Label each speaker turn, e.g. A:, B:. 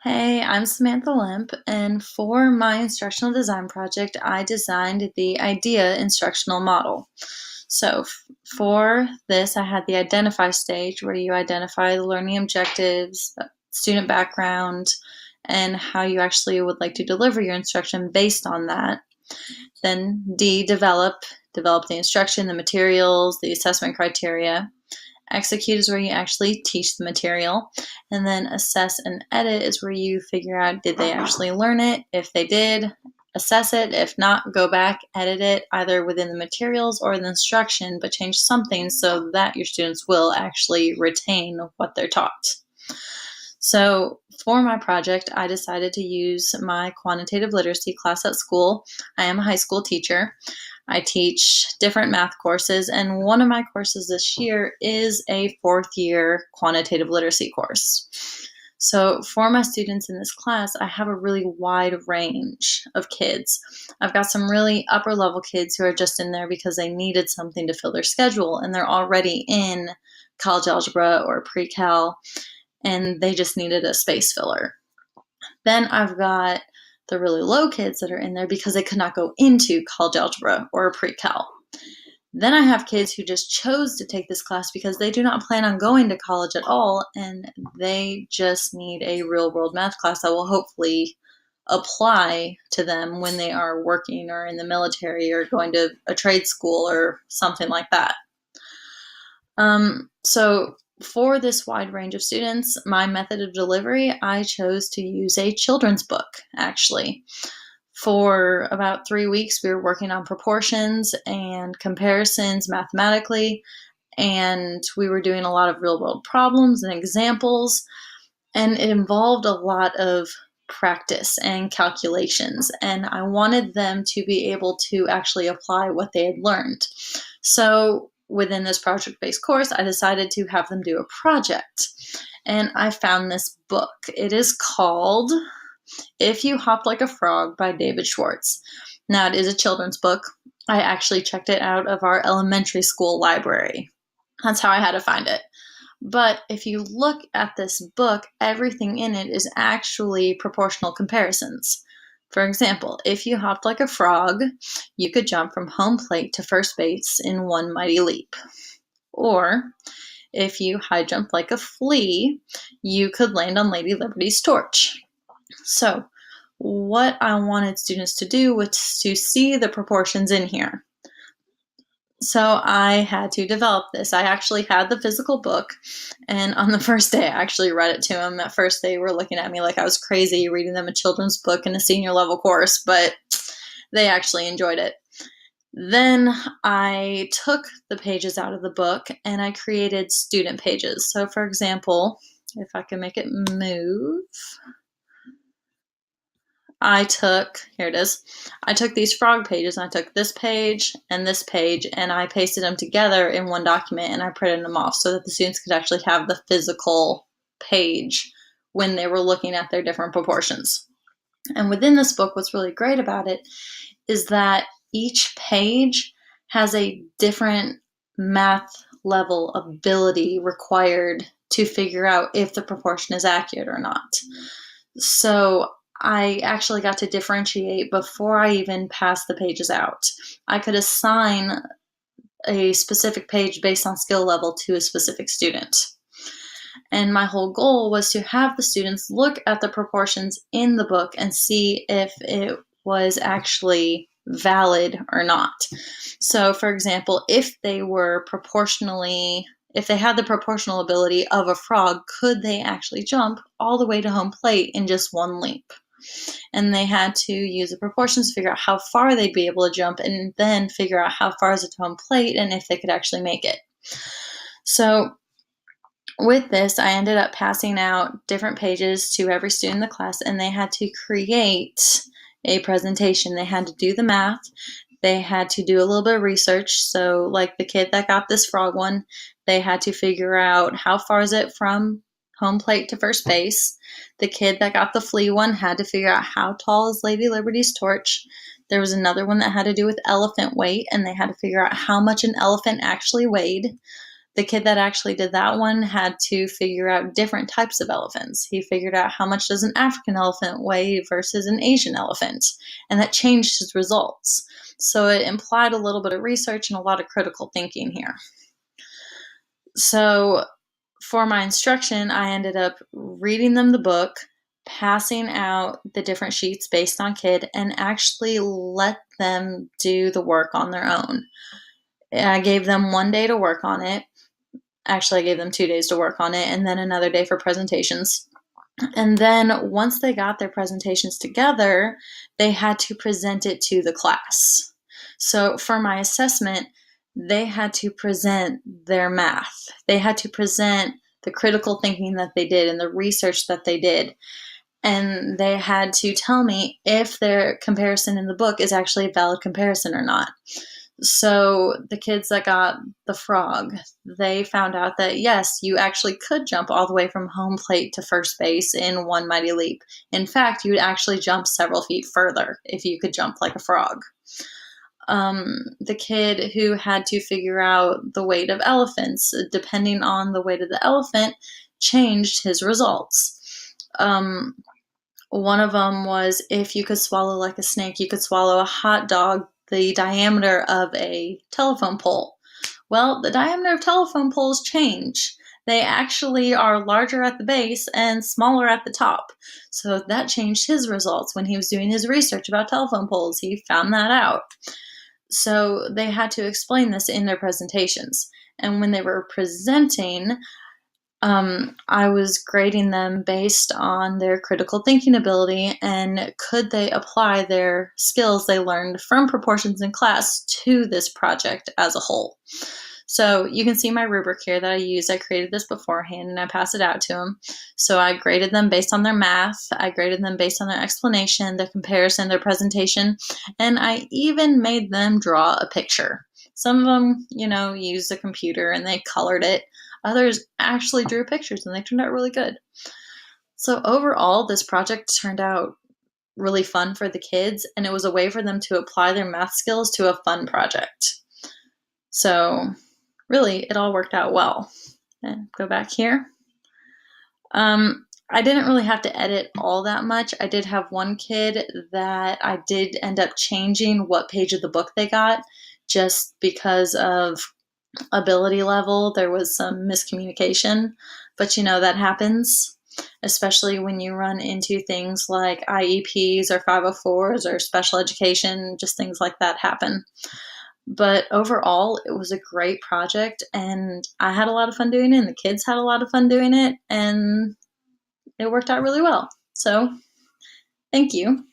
A: Hey, I'm Samantha Limp, and for my instructional design project, I designed the IDEA instructional model. For this, I had the identify stage where you identify the learning objectives, student background, and how you actually would like to deliver your instruction based on that. Then D, develop the instruction, the materials, the assessment criteria. Execute is where you actually teach the material. And then assess and edit is where you figure out, did they actually learn it? If they did, assess it. If not, go back, edit it either within the materials or the instruction, but change something so that your students will actually retain what they're taught. So for my project, I decided to use my quantitative literacy class at school. I am a high school teacher. I teach different math courses, and one of my courses this year is a fourth year quantitative literacy course. So for my students in this class, I have a really wide range of kids. I've got some really upper level kids who are just in there because they needed something to fill their schedule, and they're already in college algebra or pre-cal, and they just needed a space filler. Then I've got the really low kids that are in there because they could not go into college algebra or pre-cal. Then I have kids who just chose to take this class because they do not plan on going to college at all, and they just need a real world math class that will hopefully apply to them when they are working or in the military or going to a trade school or something like that. So for this wide range of students, my method of delivery, I chose to use a children's book, actually. For about 3 weeks, we were working on proportions and comparisons mathematically, and we were doing a lot of real-world problems and examples, and it involved a lot of practice and calculations, and I wanted them to be able to actually apply what they had learned. So within this project-based course, I decided to have them do a project, and I found this book. It is called If You Hopped Like a Frog by David Schwartz. Now, it is a children's book. I actually checked it out of our elementary school library. That's how I had to find it. But if you look at this book, everything in it is actually proportional comparisons. For example, if you hopped like a frog, you could jump from home plate to first base in one mighty leap. Or if you high jumped like a flea, you could land on Lady Liberty's torch. So what I wanted students to do was to see the proportions in here. So I had to develop this. I actually had the physical book, and on the first day, I actually read it to them. At first, they were looking at me like I was crazy reading them a children's book in a senior level course, but they actually enjoyed it. Then I took the pages out of the book and I created student pages. So for example, if I can make it move, here it is. I took these frog pages and I took this page and I pasted them together in one document and I printed them off so that the students could actually have the physical page when they were looking at their different proportions. And within this book, what's really great about it is that each page has a different math level ability required to figure out if the proportion is accurate or not. So I actually got to differentiate before I even passed the pages out. I could assign a specific page based on skill level to a specific student. And my whole goal was to have the students look at the proportions in the book and see if it was actually valid or not. So for example, if they had the proportional ability of a frog, could they actually jump all the way to home plate in just one leap? And they had to use the proportions to figure out how far they'd be able to jump and then figure out how far is it to home plate and if they could actually make it. So with this, I ended up passing out different pages to every student in the class, and they had to create a presentation. They had to do the math. They had to do a little bit of research. So like the kid that got this frog one, they had to figure out how far is it from home plate to first base. The kid that got the flea one had to figure out how tall is Lady Liberty's torch. There was another one that had to do with elephant weight, and they had to figure out how much an elephant actually weighed. The kid that actually did that one had to figure out different types of elephants. He figured out how much does an African elephant weigh versus an Asian elephant, and that changed his results. So it implied a little bit of research and a lot of critical thinking here. So for my instruction, I ended up reading them the book, passing out the different sheets based on kid, and actually let them do the work on their own. I gave them 1 day to work on it. Actually, I gave them 2 days to work on it, and then another day for presentations. And then once they got their presentations together, they had to present it to the class. So for my assessment, they had to present their math. They had to present the critical thinking that they did and the research that they did. And they had to tell me if their comparison in the book is actually a valid comparison or not. So the kids that got the frog, they found out that yes, you actually could jump all the way from home plate to first base in one mighty leap. In fact, you'd actually jump several feet further if you could jump like a frog. The kid who had to figure out the weight of elephants, depending on the weight of the elephant, changed his results. One of them was if you could swallow like a snake, you could swallow a hot dog the diameter of a telephone pole. Well, the diameter of telephone poles change. They actually are larger at the base and smaller at the top. So that changed his results when he was doing his research about telephone poles. He found that out. So they had to explain this in their presentations. And when they were presenting, I was grading them based on their critical thinking ability and could they apply their skills they learned from proportions in class to this project as a whole. So you can see my rubric here that I used. I created this beforehand and I passed it out to them. So I graded them based on their math. I graded them based on their explanation, their comparison, their presentation, and I even made them draw a picture. Some of them, used a computer and they colored it. Others actually drew pictures and they turned out really good. So overall, this project turned out really fun for the kids, and it was a way for them to apply their math skills to a fun project. So really, it all worked out well. And go back here. I didn't really have to edit all that much. I did have one kid that I did end up changing what page of the book they got just because of ability level. There was some miscommunication, but that happens, especially when you run into things like IEPs or 504s or special education, just things like that happen. But overall, it was a great project and I had a lot of fun doing it and the kids had a lot of fun doing it and it worked out really well. So thank you.